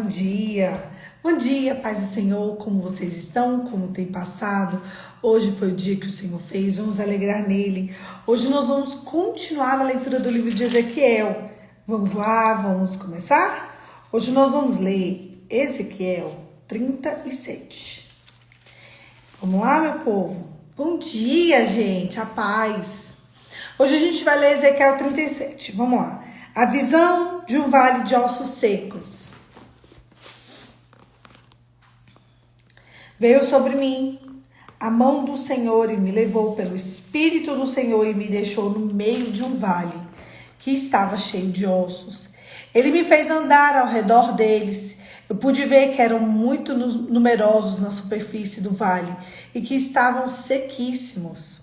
dia! Bom dia, paz do Senhor, como vocês estão? Como tem passado? Hoje foi o dia que o Senhor fez, vamos alegrar nele. Hoje nós vamos continuar a leitura do livro de Ezequiel. Vamos lá, vamos começar? Hoje nós vamos ler Ezequiel 37. Vamos lá, meu povo? Bom dia, gente, a paz! Hoje a gente vai ler Ezequiel 37, vamos lá. A visão de um vale de ossos secos. Veio sobre mim a mão do Senhor e me levou pelo Espírito do Senhor e me deixou no meio de um vale que estava cheio de ossos. Ele me fez andar ao redor deles. Eu pude ver que eram muito numerosos na superfície do vale e que estavam sequíssimos.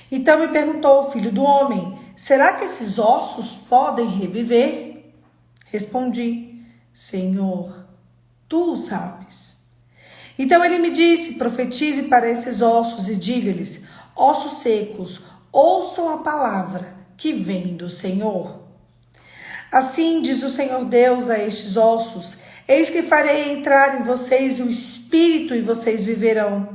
Então me perguntou, filho do homem, será que esses ossos podem reviver? Respondi, Senhor, tu o sabes. Então ele me disse, profetize para esses ossos e diga-lhes, ossos secos, ouçam a palavra que vem do Senhor. Assim diz o Senhor Deus a estes ossos, eis que farei entrar em vocês o espírito e vocês viverão.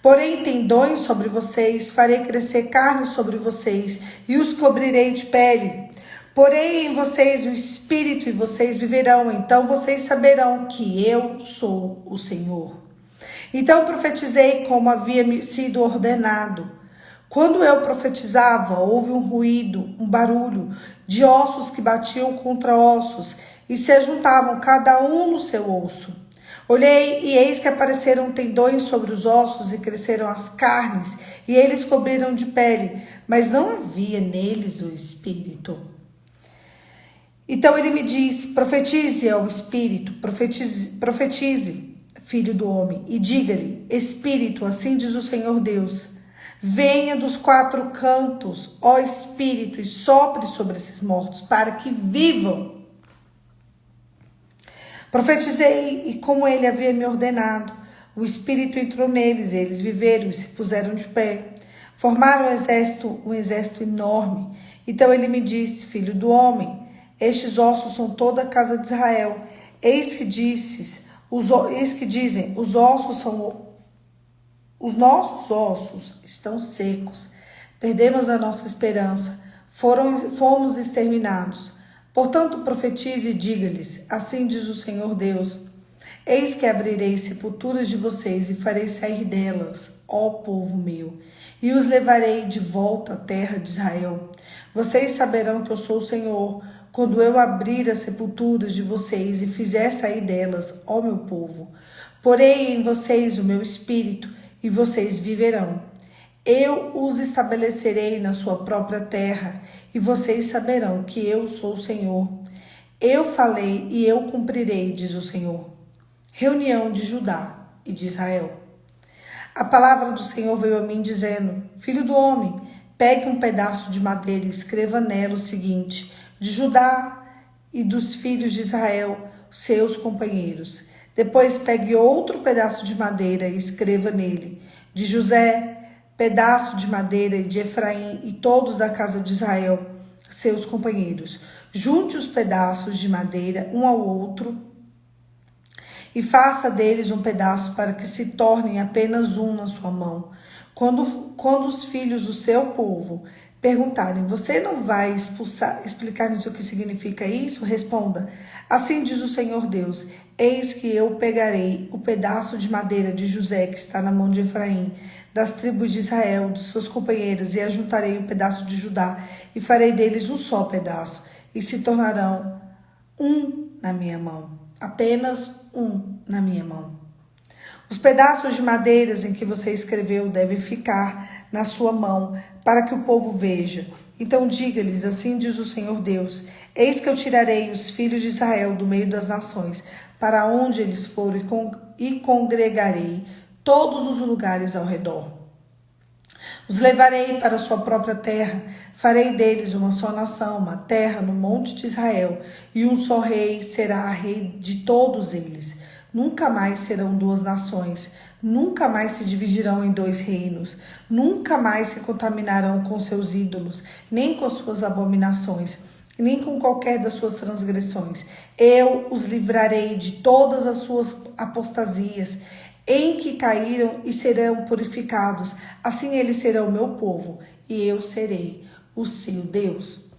Porém tendões sobre vocês, farei crescer carne sobre vocês e os cobrirei de pele. Porém em vocês o espírito e vocês viverão, então vocês saberão que eu sou o Senhor. Então profetizei como havia sido ordenado. Quando eu profetizava, houve um ruído, um barulho de ossos que batiam contra ossos e se juntavam cada um no seu osso. Olhei e eis que apareceram tendões sobre os ossos e cresceram as carnes e eles cobriram de pele, mas não havia neles o espírito. Então ele me diz, profetize ao espírito, profetize. Filho do homem, e diga-lhe, Espírito, assim diz o Senhor Deus, venha dos quatro cantos, ó Espírito, e sopre sobre esses mortos, para que vivam. Profetizei, e como ele havia me ordenado, o Espírito entrou neles, e eles viveram e se puseram de pé. Formaram um exército enorme. Então ele me disse, filho do homem, estes ossos são toda a casa de Israel. Eis que dizem, os nossos ossos estão secos, perdemos a nossa esperança, fomos exterminados. Portanto, profetize e diga-lhes, assim diz o Senhor Deus, eis que abrirei sepulturas de vocês e farei sair delas, ó povo meu, e os levarei de volta à terra de Israel. Vocês saberão que eu sou o Senhor, quando eu abrir as sepulturas de vocês e fizer sair delas, ó meu povo, porei em vocês o meu espírito e vocês viverão. Eu os estabelecerei na sua própria terra e vocês saberão que eu sou o Senhor. Eu falei e eu cumprirei, diz o Senhor. Reunião de Judá e de Israel. A palavra do Senhor veio a mim dizendo, filho do homem, pegue um pedaço de madeira e escreva nela o seguinte, de Judá e dos filhos de Israel, seus companheiros. Depois pegue outro pedaço de madeira e escreva nele, de José, pedaço de madeira, e de Efraim e todos da casa de Israel, seus companheiros. Junte os pedaços de madeira um ao outro e faça deles um pedaço para que se tornem apenas um na sua mão. Quando os filhos do seu povo perguntarem, você não vai explicar-nos o que significa isso? Responda, assim diz o Senhor Deus, eis que eu pegarei o pedaço de madeira de José que está na mão de Efraim, das tribos de Israel, dos seus companheiros, e ajuntarei o pedaço de Judá, e farei deles um só pedaço, e se tornarão um na minha mão, apenas um na minha mão. Os pedaços de madeiras em que você escreveu devem ficar na sua mão, para que o povo veja. Então diga-lhes, assim diz o Senhor Deus, eis que eu tirarei os filhos de Israel do meio das nações, para onde eles forem, e congregarei todos os lugares ao redor. Os levarei para a sua própria terra, farei deles uma só nação, uma terra no monte de Israel, e um só rei será rei de todos eles. Nunca mais serão duas nações, nunca mais se dividirão em dois reinos, nunca mais se contaminarão com seus ídolos, nem com suas abominações. nem com qualquer das suas transgressões. Eu os livrarei de todas as suas apostasias, em que caíram e serão purificados. Assim eles serão meu povo, e eu serei o seu Deus.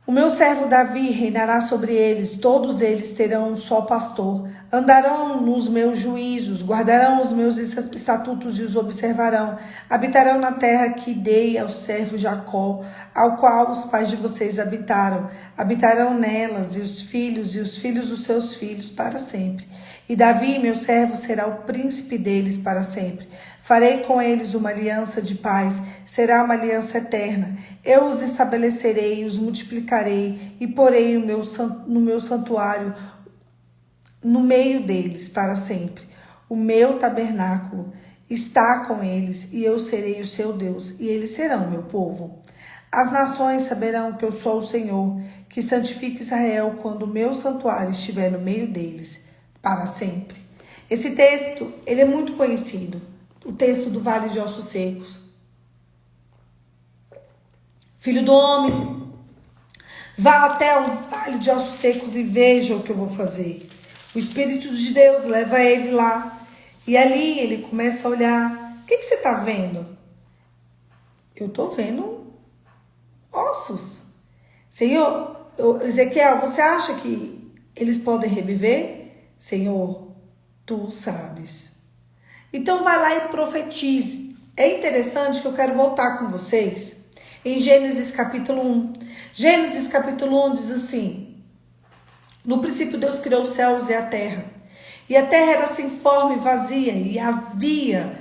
O meu servo Davi reinará sobre eles, todos eles terão um só pastor. Andarão nos meus juízos, guardarão os meus estatutos e os observarão. Habitarão na terra que dei ao servo Jacó, ao qual os pais de vocês habitaram. Habitarão nelas e os filhos dos seus filhos para sempre. E Davi, meu servo, será o príncipe deles para sempre. Farei com eles uma aliança de paz, será uma aliança eterna. Eu os estabelecerei, os multiplicarei e porei no meu santuário no meio deles para sempre. O meu tabernáculo está com eles e eu serei o seu Deus e eles serão meu povo. As nações saberão que eu sou o Senhor, que santifica Israel quando o meu santuário estiver no meio deles para sempre. Esse texto, ele é muito conhecido. O texto do Vale de Ossos Secos. Filho do homem, vá até o Vale de Ossos Secos e veja o que eu vou fazer. O Espírito de Deus leva ele lá. E ali ele começa a olhar. O que você está vendo? Eu estou vendo ossos. Senhor, Ezequiel, você acha que eles podem reviver? Senhor, tu sabes. Então vai lá e profetize. É interessante que eu quero voltar com vocês em Gênesis capítulo 1. Gênesis capítulo 1 diz assim: no princípio Deus criou os céus e a terra. E a terra era sem forma e vazia, e havia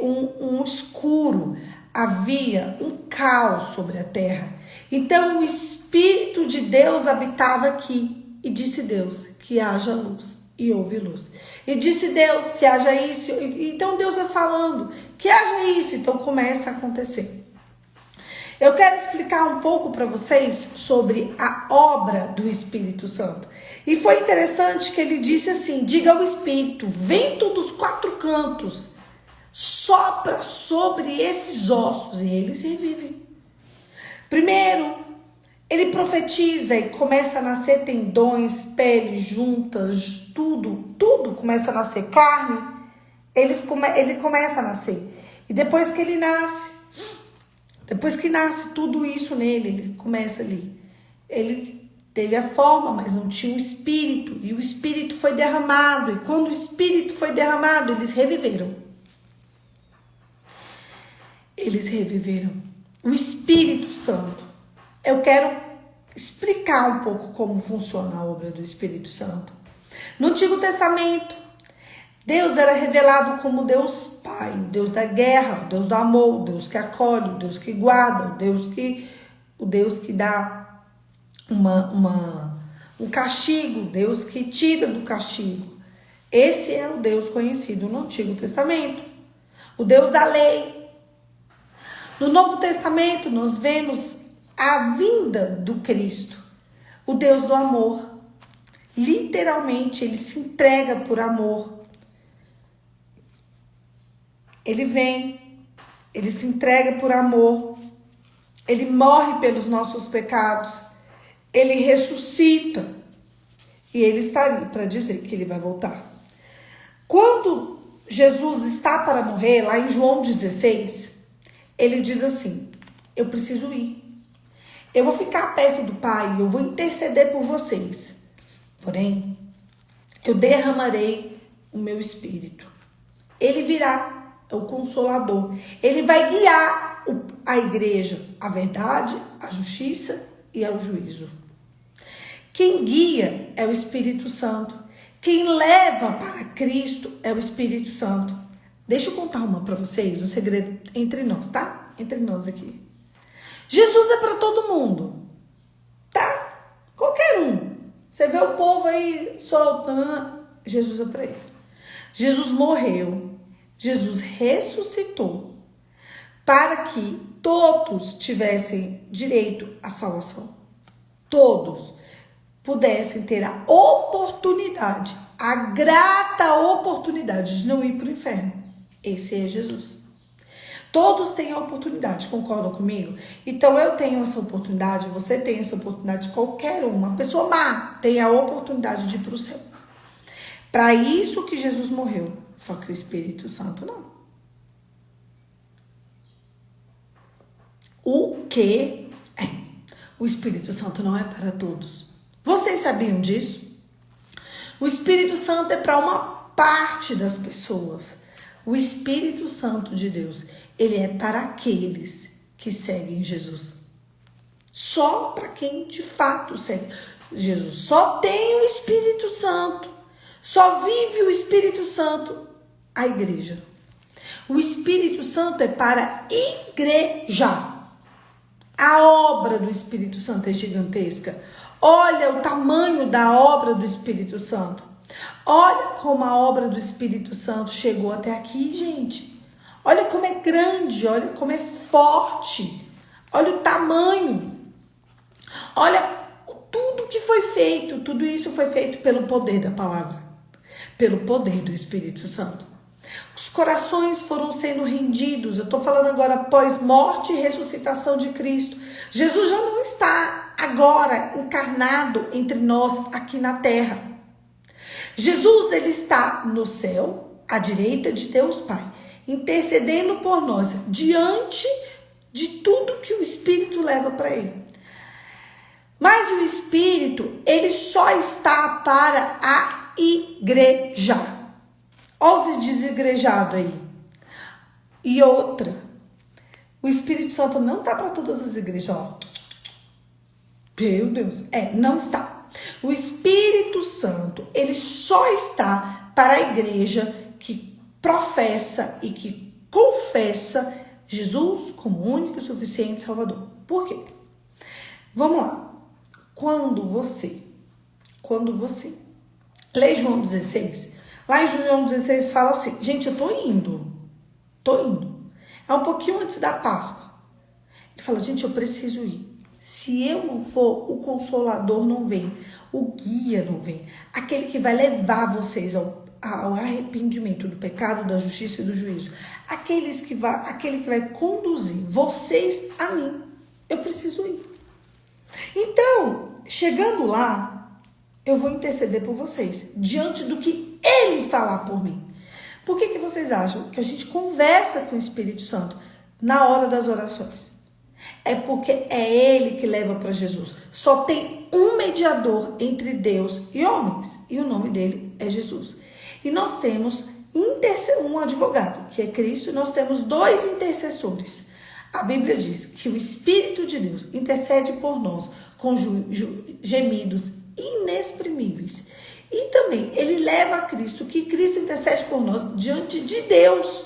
um escuro, havia um caos sobre a terra. Então o Espírito de Deus habitava aqui, e disse Deus que haja luz, e houve luz. E disse Deus que haja isso, então Deus vai falando que haja isso, então começa a acontecer. Eu quero explicar um pouco para vocês sobre a obra do Espírito Santo. E foi interessante que ele disse assim: diga ao Espírito, vento dos quatro cantos, sopra sobre esses ossos e eles revivem. Primeiro, ele profetiza e começa a nascer tendões, peles juntas, tudo começa a nascer, carne, ele começa a nascer. E depois que ele nasce, depois que nasce tudo isso nele, ele começa ali. Ele teve a forma, mas não tinha o Espírito. E o Espírito foi derramado. E quando o Espírito foi derramado, eles reviveram. Eles reviveram. O Espírito Santo. Eu quero explicar um pouco como funciona a obra do Espírito Santo. No Antigo Testamento, Deus era revelado como Deus Pai, o Deus da guerra, o Deus do amor, o Deus que acolhe, o Deus que guarda, o Deus que dá um castigo, Deus que tira do castigo. Esse é o Deus conhecido no Antigo Testamento, o Deus da lei. No Novo Testamento, nós vemos a vinda do Cristo, o Deus do amor. Literalmente, ele se entrega por amor. Ele vem, ele se entrega por amor, ele morre pelos nossos pecados, ele ressuscita e ele está ali para dizer que ele vai voltar. Quando Jesus está para morrer, lá em João 16, ele diz assim: eu preciso ir, eu vou ficar perto do Pai, eu vou interceder por vocês, porém, eu derramarei o meu Espírito, ele virá, é o Consolador. Ele vai guiar a igreja à verdade, à justiça e ao juízo. Quem guia é o Espírito Santo. Quem leva para Cristo é o Espírito Santo. Deixa eu contar uma para vocês, um segredo entre nós, tá? Entre nós aqui. Jesus é para todo mundo, tá? Qualquer um. Você vê o povo aí soltando, Jesus é para eles. Jesus morreu. Jesus ressuscitou para que todos tivessem direito à salvação. Todos pudessem ter a oportunidade, a grata oportunidade de não ir para o inferno. Esse é Jesus. Todos têm a oportunidade, concordam comigo? Então eu tenho essa oportunidade, você tem essa oportunidade, qualquer uma pessoa má tem a oportunidade de ir para o céu. Para isso que Jesus morreu, só que o Espírito Santo não. O que é? O Espírito Santo não é para todos. Vocês sabiam disso? O Espírito Santo é para uma parte das pessoas. O Espírito Santo de Deus, ele é para aqueles que seguem Jesus. Só para quem de fato segue Jesus. Só tem o Espírito Santo. Só vive o Espírito Santo a igreja. O Espírito Santo é para a igreja. A obra do Espírito Santo é gigantesca. Olha o tamanho da obra do Espírito Santo. Olha como a obra do Espírito Santo chegou até aqui, gente. Olha como é grande, olha como é forte. Olha o tamanho. Olha tudo que foi feito. Tudo isso foi feito pelo poder da palavra. Pelo poder do Espírito Santo. Os corações foram sendo rendidos. Eu estou falando agora após morte e ressuscitação de Cristo. Jesus já não está agora encarnado entre nós aqui na terra. Jesus, ele está no céu, à direita de Deus Pai, intercedendo por nós, diante de tudo que o Espírito leva para ele. Mas o Espírito, ele só está para a igreja. Olha os desigrejados aí. E outra, o Espírito Santo não está para todas as igrejas, ó. Meu Deus, não está. O Espírito Santo, ele só está para a igreja que professa e que confessa Jesus como único e suficiente Salvador. Por quê? Vamos lá. Quando você lê João 16, lá em João 16 fala assim, gente, eu tô indo. É um pouquinho antes da Páscoa. Ele fala, gente, eu preciso ir. Se eu não for, o Consolador não vem. O guia não vem. Aquele que vai levar vocês ao arrependimento do pecado, da justiça e do juízo. Aquele que vai conduzir vocês a mim. Eu preciso ir. Então, chegando lá, eu vou interceder por vocês. Diante do que ele falar por mim. Por que vocês acham que a gente conversa com o Espírito Santo na hora das orações? É porque é ele que leva para Jesus. Só tem um mediador entre Deus e homens. E o nome dele é Jesus. E nós temos um advogado, que é Cristo. E nós temos 2 intercessores. A Bíblia diz que o Espírito de Deus intercede por nós com gemidos inexprimíveis. E também ele leva a Cristo, que Cristo intercede por nós diante de Deus.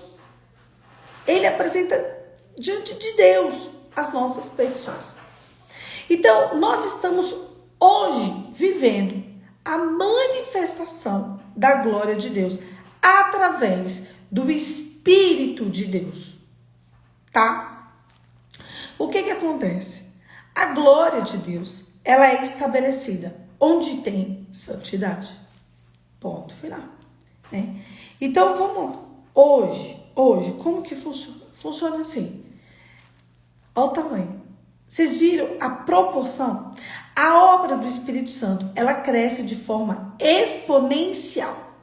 Ele apresenta diante de Deus as nossas petições. Então, nós estamos hoje vivendo a manifestação da glória de Deus através do Espírito de Deus. Tá? O que acontece? A glória de Deus, ela é estabelecida onde tem santidade. Ponto final. Né? Então, vamos lá. Hoje, como que funciona? Funciona assim. Olha o tamanho. Vocês viram a proporção? A obra do Espírito Santo, ela cresce de forma exponencial.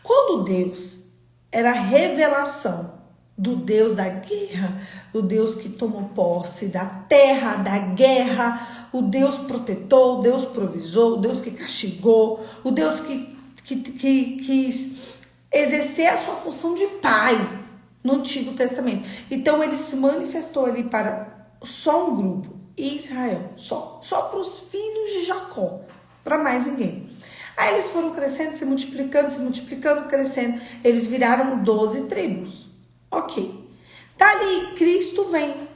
Quando Deus era a revelação do Deus da guerra, do Deus que tomou posse da terra, da guerra, o Deus protetor, o Deus provisor, o Deus que castigou, o Deus que quis exercer a sua função de pai no Antigo Testamento. Então ele se manifestou ali para só um grupo, Israel, só para os filhos de Jacó, para mais ninguém. Aí eles foram crescendo, se multiplicando, crescendo. Eles viraram 12 tribos. Ok. Dali Cristo vem.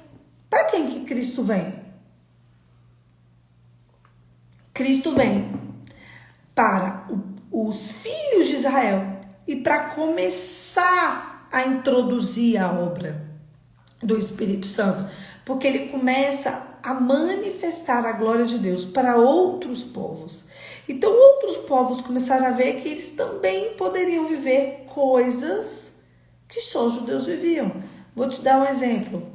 Para quem que Cristo vem? Cristo vem para os filhos de Israel e para começar a introduzir a obra do Espírito Santo, porque ele começa a manifestar a glória de Deus para outros povos. Então outros povos começaram a ver que eles também poderiam viver coisas que só os judeus viviam. Vou te dar um exemplo.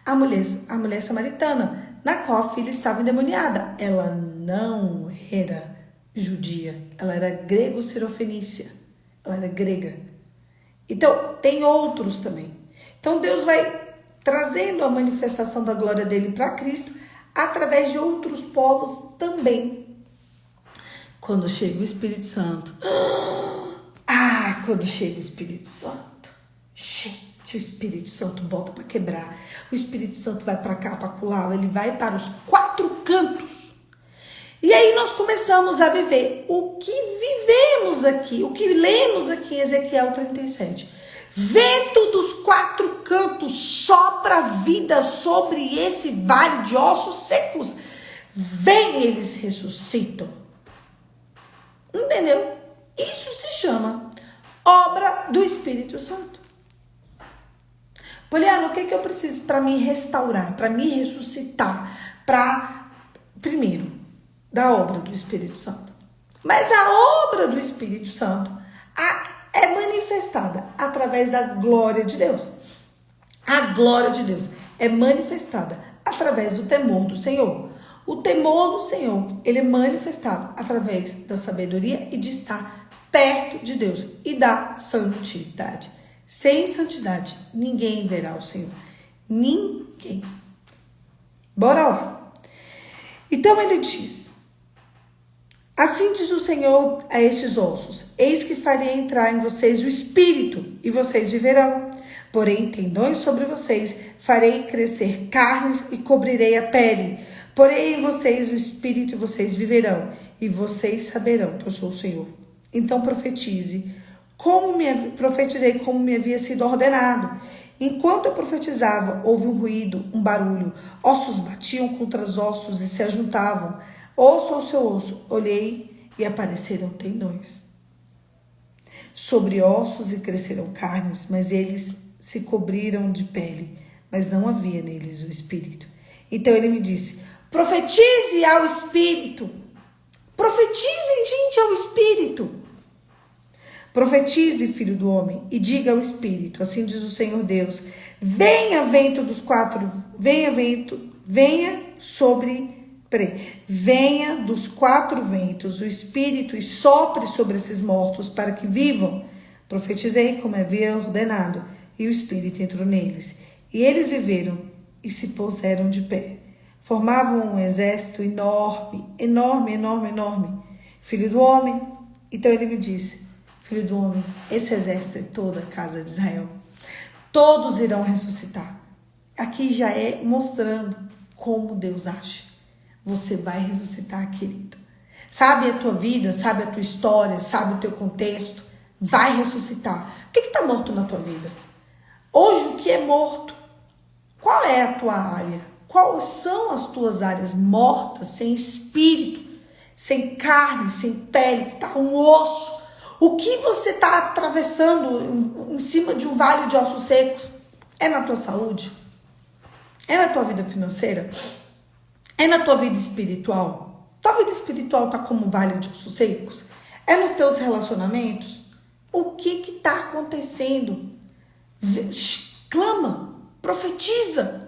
A mulher samaritana, na qual a filha estava endemoniada. Ela não era judia, ela era grego-sirofenícia. Ela era grega. Então, tem outros também. Então, Deus vai trazendo a manifestação da glória dele para Cristo através de outros povos também. Quando chega o Espírito Santo. Quando chega o Espírito Santo. Gente, o Espírito Santo bota para quebrar. O Espírito Santo vai para cá, para lá. Ele vai para os 4 cantos. E aí nós começamos a viver o que vivemos aqui, o que lemos aqui em Ezequiel 37. Vento dos 4 cantos sopra vida sobre esse vale de ossos secos. Vem, eles ressuscitam. Entendeu? Isso se chama obra do Espírito Santo. Poliana, o que eu preciso para me restaurar, para me ressuscitar? Primeiro, da obra do Espírito Santo. Mas a obra do Espírito Santo é manifestada através da glória de Deus. A glória de Deus é manifestada através do temor do Senhor. O temor do Senhor, ele é manifestado através da sabedoria e de estar perto de Deus e da santidade. Sem santidade, ninguém verá o Senhor. Ninguém. Bora lá. Então ele diz: assim diz o Senhor a estes ossos: eis que farei entrar em vocês o espírito, e vocês viverão. Porém, tendões sobre vocês, farei crescer carnes e cobrirei a pele. Porém, em vocês o espírito, e vocês viverão, e vocês saberão que eu sou o Senhor. Então profetizei como me havia sido ordenado. Enquanto eu profetizava, houve um ruído, um barulho. Ossos batiam contra os ossos e se ajuntavam. Osso ao seu osso. Olhei e apareceram tendões sobre ossos e cresceram carnes, mas eles se cobriram de pele, mas não havia neles o espírito. Então ele me disse: profetize ao espírito. Profetizem, gente, ao espírito. Profetize, filho do homem, e diga ao espírito: assim diz o Senhor Deus: venha vento dos 4, venha dos 4 ventos, o espírito, e sopre sobre esses mortos para que vivam. Profetizei como havia ordenado, e o espírito entrou neles, e eles viveram e se puseram de pé. Formavam um exército enorme. Filho do homem, então ele me disse: filho do homem, esse exército é toda a casa de Israel. Todos irão ressuscitar. Aqui já é mostrando como Deus age. Você vai ressuscitar, querido. Sabe a tua vida, sabe a tua história, sabe o teu contexto. Vai ressuscitar. O que está morto na tua vida? Hoje, o que é morto? Qual é a tua área? Quais são as tuas áreas mortas, sem espírito, sem carne, sem pele, que está um osso? O que você está atravessando em cima de um vale de ossos secos? É na tua saúde? É na tua vida financeira? É na tua vida espiritual? Tua vida espiritual está como um vale de ossos secos? É nos teus relacionamentos? O que está acontecendo? Clama, profetiza.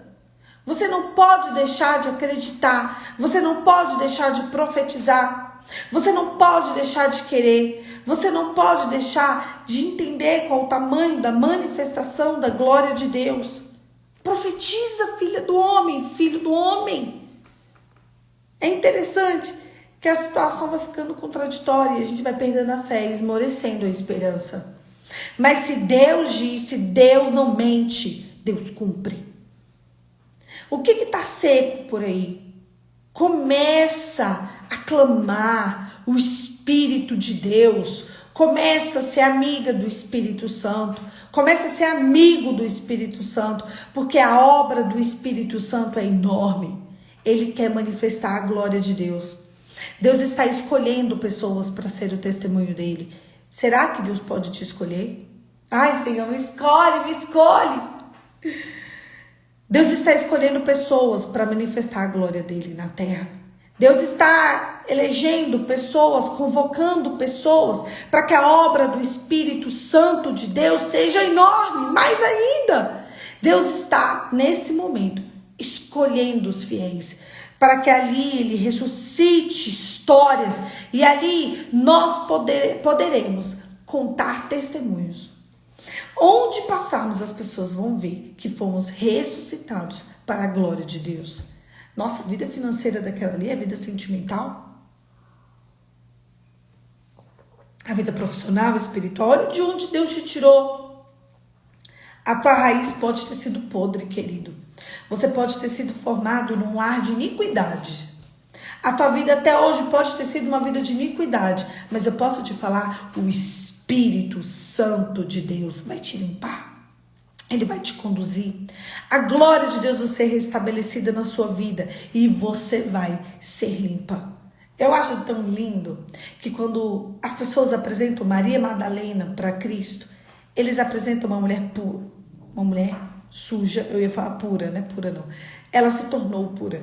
Você não pode deixar de acreditar. Você não pode deixar de profetizar. Você não pode deixar de querer. Você não pode deixar de entender qual o tamanho da manifestação da glória de Deus. Profetiza, filha do homem, filho do homem. É interessante que a situação vai ficando contraditória e a gente vai perdendo a fé, esmorecendo a esperança. Mas se Deus diz, se Deus não mente, Deus cumpre. O que está seco por aí? Começa a clamar o Espírito de Deus. Começa a ser amiga do Espírito Santo. Começa a ser amigo do Espírito Santo. Porque a obra do Espírito Santo é enorme. Ele quer manifestar a glória de Deus. Deus está escolhendo pessoas para ser o testemunho dele. Será que Deus pode te escolher? Ai, Senhor, me escolhe. Deus está escolhendo pessoas para manifestar a glória dele na terra. Deus está elegendo pessoas, convocando pessoas para que a obra do Espírito Santo de Deus seja enorme, mais ainda. Deus está, nesse momento, escolhendo os fiéis, para que ali Ele ressuscite histórias e ali nós poderemos contar testemunhos. Onde passarmos, as pessoas vão ver que fomos ressuscitados para a glória de Deus. Nossa, vida financeira daquela ali é vida sentimental? A vida profissional, espiritual, olha de onde Deus te tirou. A tua raiz pode ter sido podre, querido. Você pode ter sido formado num lar de iniquidade. A tua vida até hoje pode ter sido uma vida de iniquidade. Mas eu posso te falar, o Espírito Santo de Deus vai te limpar. Ele vai te conduzir. A glória de Deus vai ser restabelecida na sua vida. E você vai ser limpa. Eu acho tão lindo que quando as pessoas apresentam Maria Madalena para Cristo, eles apresentam uma mulher pura, uma mulher suja. Eu ia falar pura, não é pura não. Ela se tornou pura.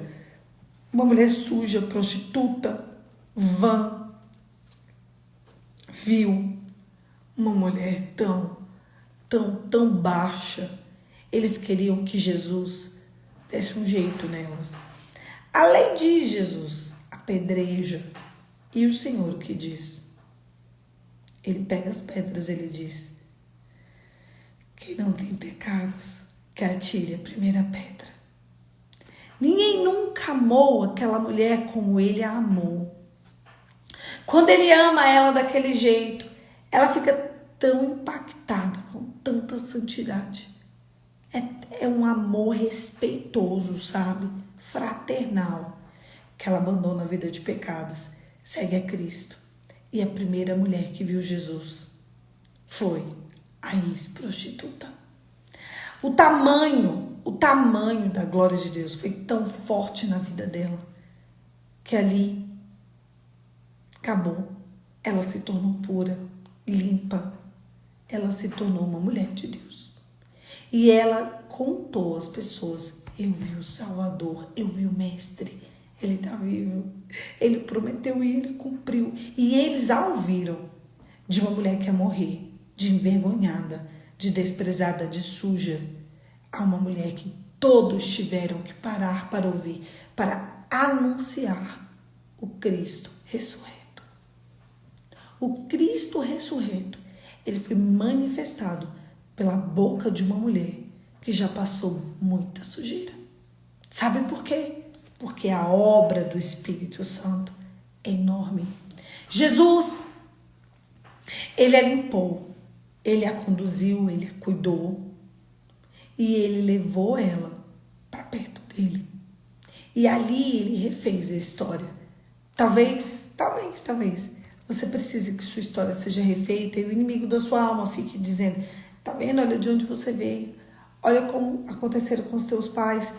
Uma mulher suja, prostituta, vã, vil. Uma mulher tão baixa. Eles queriam que Jesus desse um jeito nelas. A lei diz, Jesus apedreja. E o Senhor o que diz? Ele pega as pedras, ele diz: quem não tem pecados, que atire a primeira pedra. Ninguém nunca amou aquela mulher como ele a amou. Quando ele ama ela daquele jeito, ela fica tão impactada com tanta santidade. É um amor respeitoso, sabe? Fraternal. Que ela abandona a vida de pecados, segue a Cristo. E a primeira mulher que viu Jesus foi a ex-prostituta. O tamanho da glória de Deus foi tão forte na vida dela, que ali acabou. Ela se tornou pura, limpa. Ela se tornou uma mulher de Deus. E ela contou às pessoas: eu vi o Salvador, eu vi o Mestre. Ele está vivo. Ele prometeu e ele cumpriu. E eles a ouviram de uma mulher que ia morrer, de envergonhada, de desprezada, de suja, a uma mulher que todos tiveram que parar para ouvir, para anunciar o Cristo ressurreto. O Cristo ressurreto, ele foi manifestado pela boca de uma mulher que já passou muita sujeira. Sabe por quê? Porque a obra do Espírito Santo é enorme. Jesus, ele a limpou, ele a conduziu, ele a cuidou e ele levou ela para perto dele. E ali ele refez a história. Talvez você precise que sua história seja refeita e o inimigo da sua alma fique dizendo: tá vendo? Olha de onde você veio. Olha como aconteceram com os teus pais.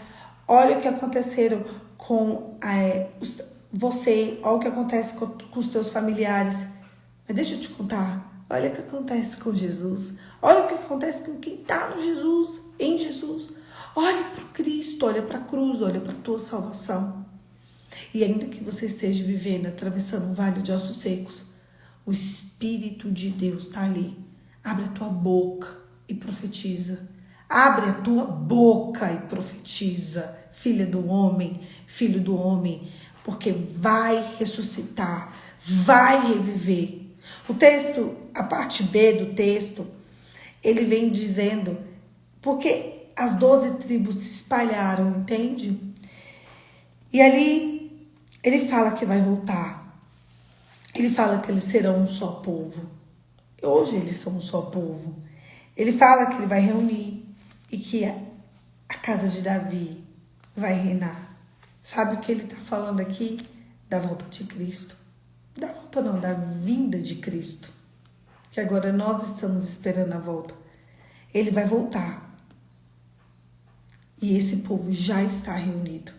Olha o que aconteceram com você. Olha o que acontece com os teus familiares. Mas deixa eu te contar. Olha o que acontece com Jesus. Olha o que acontece com quem está no Jesus, em Jesus. Olha para Cristo, olha para a cruz, olha para a tua salvação. E ainda que você esteja vivendo, atravessando um vale de ossos secos, o Espírito de Deus está ali. Abre a tua boca e profetiza. Abre a tua boca e profetiza, filha do homem, filho do homem, porque vai ressuscitar, vai reviver. O texto, a parte B do texto, ele vem dizendo, porque as 12 tribos se espalharam, entende? E ali ele fala que vai voltar. Ele fala que eles serão um só povo. Hoje eles são um só povo. Ele fala que ele vai reunir e que a casa de Davi vai reinar. Sabe o que ele está falando aqui? Da volta de Cristo. Da volta não, da vinda de Cristo. Que agora nós estamos esperando a volta. Ele vai voltar. E esse povo já está reunido.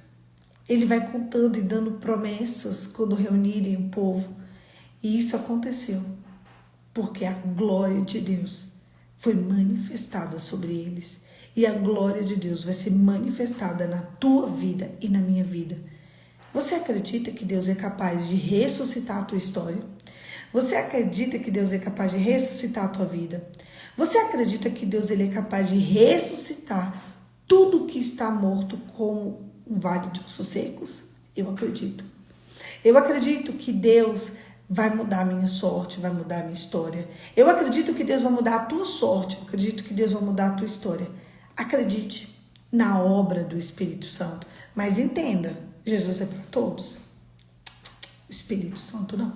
Ele vai contando e dando promessas quando reunirem o povo. E isso aconteceu. Porque a glória de Deus foi manifestada sobre eles. E a glória de Deus vai ser manifestada na tua vida e na minha vida. Você acredita que Deus é capaz de ressuscitar a tua história? Você acredita que Deus é capaz de ressuscitar a tua vida? Você acredita que Deus ele é capaz de ressuscitar tudo que está morto como um vale de ossos secos? Eu acredito. Eu acredito que Deus vai mudar a minha sorte, vai mudar a minha história. Eu acredito que Deus vai mudar a tua sorte. Eu acredito que Deus vai mudar a tua história. Acredite na obra do Espírito Santo. Mas entenda, Jesus é para todos. O Espírito Santo não.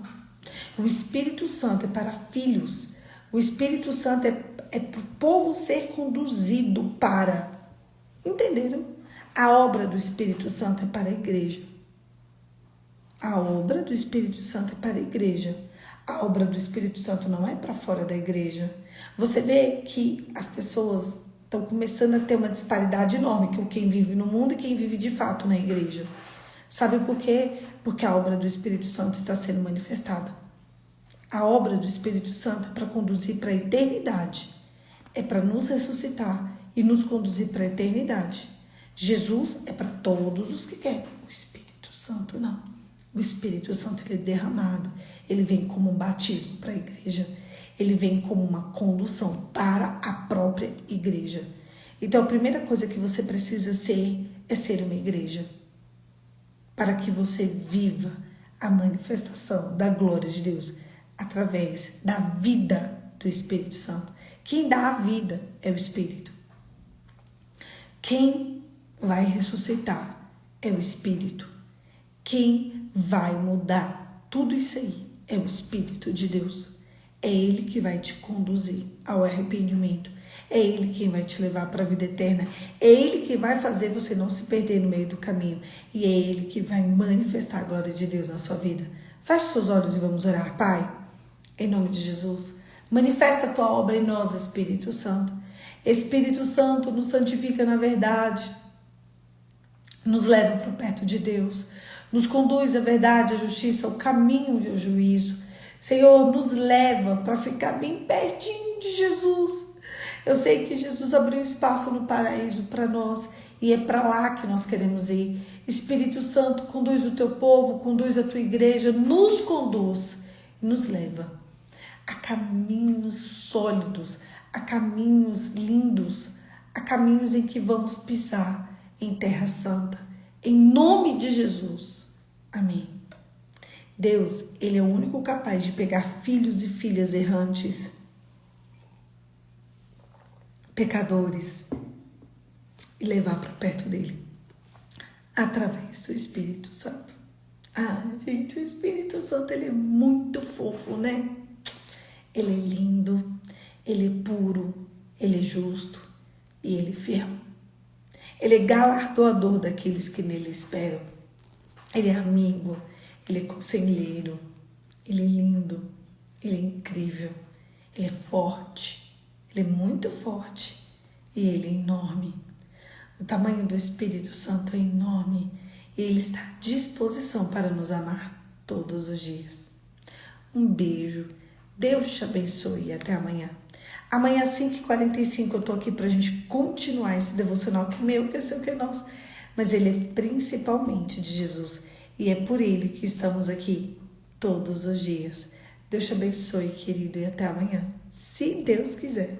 O Espírito Santo é para filhos. O Espírito Santo é para o povo ser conduzido para. Entenderam? A obra do Espírito Santo é para a igreja. A obra do Espírito Santo é para a igreja. A obra do Espírito Santo não é para fora da igreja. Você vê que as pessoas estão começando a ter uma disparidade enorme com quem vive no mundo e quem vive de fato na igreja. Sabe por quê? Porque a obra do Espírito Santo está sendo manifestada. A obra do Espírito Santo é para conduzir para a eternidade. É para nos ressuscitar e nos conduzir para a eternidade. Jesus é para todos os que querem. O Espírito Santo não. O Espírito Santo ele é derramado. Ele vem como um batismo para a igreja. Ele vem como uma condução para a própria igreja. Então a primeira coisa que você precisa ser é ser uma igreja. Para que você viva a manifestação da glória de Deus através da vida do Espírito Santo. Quem dá a vida é o Espírito. Quem vai ressuscitar é o Espírito. Quem vai mudar tudo isso aí é o Espírito de Deus. É Ele que vai te conduzir ao arrependimento. É Ele quem vai te levar para a vida eterna. É Ele que vai fazer você não se perder no meio do caminho. E é Ele que vai manifestar a glória de Deus na sua vida. Feche seus olhos e vamos orar. Pai, em nome de Jesus, manifesta a tua obra em nós, Espírito Santo. Espírito Santo, nos santifica na verdade. Nos leva para perto de Deus. Nos conduz à verdade, à justiça, ao caminho e ao juízo. Senhor, nos leva para ficar bem pertinho de Jesus. Eu sei que Jesus abriu espaço no paraíso para nós e é para lá que nós queremos ir. Espírito Santo, conduz o teu povo, conduz a tua igreja, nos conduz e nos leva a caminhos sólidos, a caminhos lindos, a caminhos em que vamos pisar em terra santa. Em nome de Jesus. Amém. Deus, Ele é o único capaz de pegar filhos e filhas errantes, pecadores, e levar para perto dele, através do Espírito Santo. Ah, gente, o Espírito Santo, ele é muito fofo, né? Ele é lindo, ele é puro, ele é justo e ele é fiel. Ele é galardoador daqueles que nele esperam. Ele é amigo, ele é conselheiro, ele é lindo, ele é incrível, ele é forte, ele é muito forte e ele é enorme. O tamanho do Espírito Santo é enorme e ele está à disposição para nos amar todos os dias. Um beijo, Deus te abençoe e até amanhã. Amanhã às 5h45 eu tô aqui pra gente continuar esse devocional que é meu, que é seu, que é nosso. Mas ele é principalmente de Jesus. E é por ele que estamos aqui todos os dias. Deus te abençoe, querido, e até amanhã. Se Deus quiser.